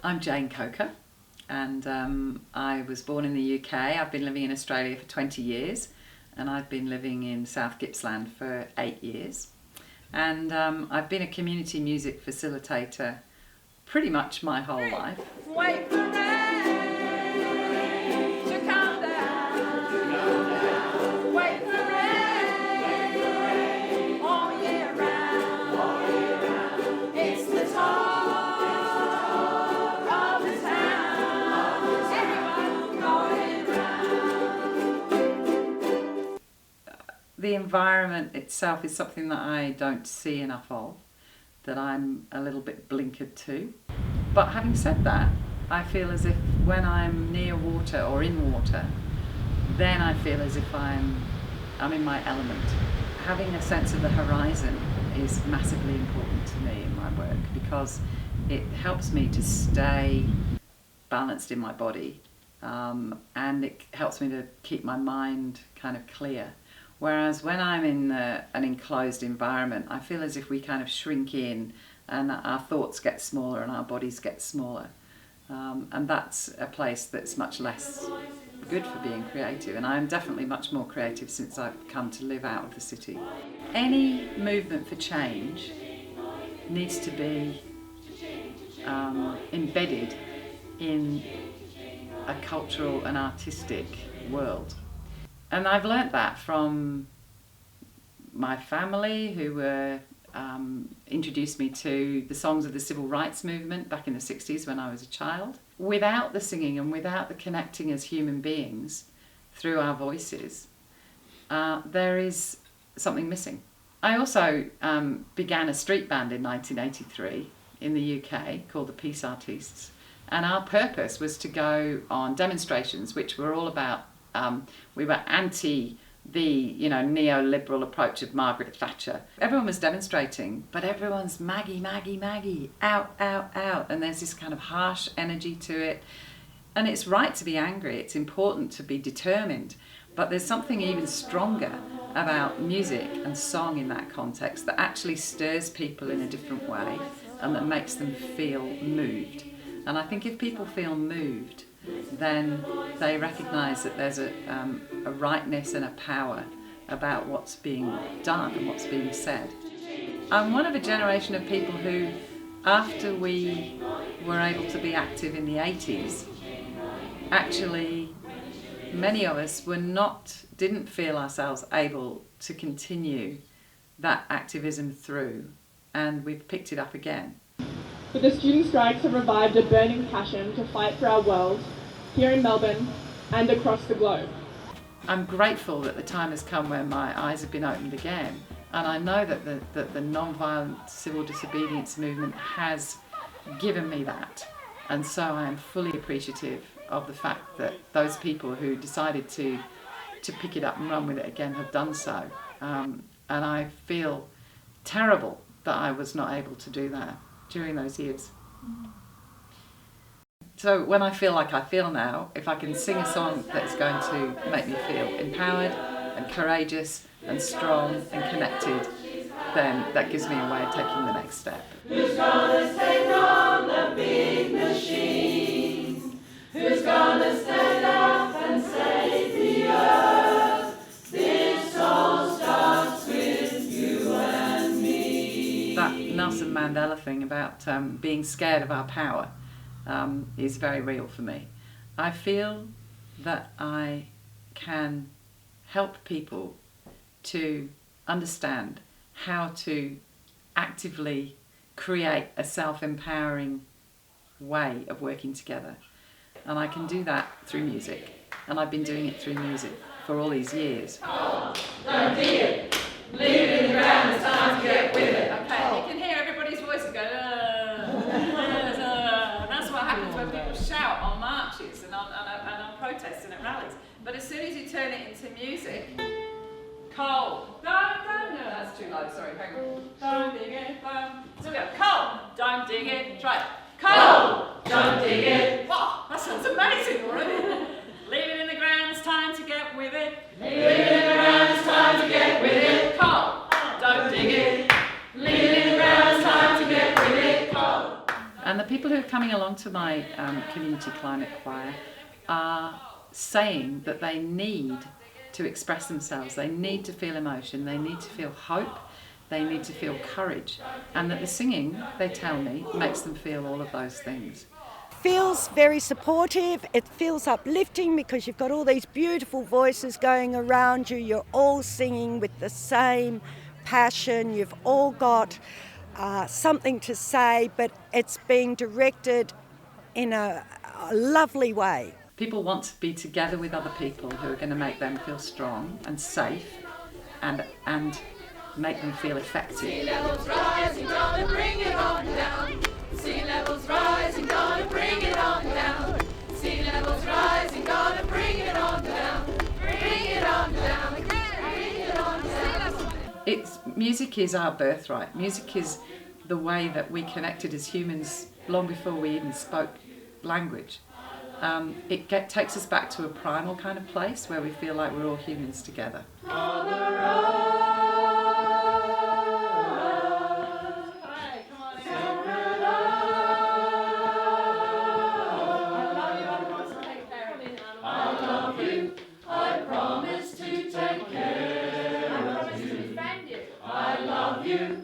I'm Jane Coker, and I was born in the UK. I've been living in Australia for 20 years, and I've been living in South Gippsland for 8 years. And I've been a community music facilitator pretty much my whole life. Wait for rain to come down. Wait for rain all year round. It's the talk of the town. Everyone going round. The environment itself is something that I don't see enough of, that I'm a little bit blinkered to. But having said that, I feel as if when I'm near water or in water, then I feel as if I'm in my element. Having a sense of the horizon is massively important to me in my work, because it helps me to stay balanced in my body, and it helps me to keep my mind kind of clear. Whereas when I'm in an enclosed environment, I feel as if we kind of shrink in and our thoughts get smaller and our bodies get smaller. And that's a place that's much less good for being creative. And I'm definitely much more creative since I've come to live out of the city. Any movement for change needs to be embedded in a cultural and artistic world. And I've learnt that from my family, who were introduced me to the songs of the civil rights movement back in the 60s when I was a child. Without the singing and without the connecting as human beings through our voices, there is something missing. I also began a street band in 1983 in the UK called the Peace Artists, and our purpose was to go on demonstrations which were all about we were anti the neoliberal approach of Margaret Thatcher. Everyone was demonstrating, but everyone's Maggie, Maggie, Maggie, out, out, out, and there's this kind of harsh energy to it. And it's right to be angry, it's important to be determined, but there's something even stronger about music and song in that context that actually stirs people in a different way and that makes them feel moved. And I think if people feel moved, then they recognise that there's a rightness and a power about what's being done and what's being said. I'm one of a generation of people who, after we were able to be active in the 80s, actually many of us didn't feel ourselves able to continue that activism through, and we've picked it up again. But the student strikes have revived a burning passion to fight for our world, here in Melbourne and across the globe. I'm grateful that the time has come where my eyes have been opened again, and I know that the non-violent civil disobedience movement has given me that, and so I am fully appreciative of the fact that those people who decided to pick it up and run with it again have done so, and I feel terrible that I was not able to do that during those years. So when I feel like I feel now, if I can sing a song that's going to make me feel empowered and courageous and strong and connected, then that gives me a way of taking the next step. Who's gonna take on the big machine? Who's gonna stand up and save the earth? This all starts with you and me. That Nelson Mandela thing about being scared of our power is very real for me. I feel that I can help people to understand how to actively create a self-empowering way of working together. And I can do that through music. And I've been doing it through music for all these years. Don't dig it. Leave it in the ground. It's time to get with it. Okay, you can hear everybody's voices go. That's what happens when people shout on marches and on protests and at rallies. But as soon as you turn it into music, Cole. No, that's too low. Sorry, hang on. Don't dig it. So we go. Cole. Don't dig it. Try it. Cole. Don't dig it. Wow, that sounds amazing already. Leave it in the ground. It's time to get with it. Leave it in the ground. It's time to get with it. Cole. Don't dig it. Leave it in the ground. It's time to get with it. Cole. And the people who are coming going along to my community climate choir are saying that they need to express themselves, they need to feel emotion, they need to feel hope, they need to feel courage, and that the singing, they tell me, makes them feel all of those things. Feels very supportive, it feels uplifting because you've got all these beautiful voices going around you, you're all singing with the same passion, you've all got something to say, but it's being directed in a lovely way. People want to be together with other people who are going to make them feel strong and safe and make them feel effective. Sea levels rising, gonna bring it on down. Sea levels rising, gonna bring it on down. Sea levels rising, gonna bring it on down. Bring it on down. Bring it on down. Music is our birthright. Music is the way that we connected as humans long before we even spoke language. It takes us back to a primal kind of place where we feel like we're all humans together. I promise to take care of you. I love you.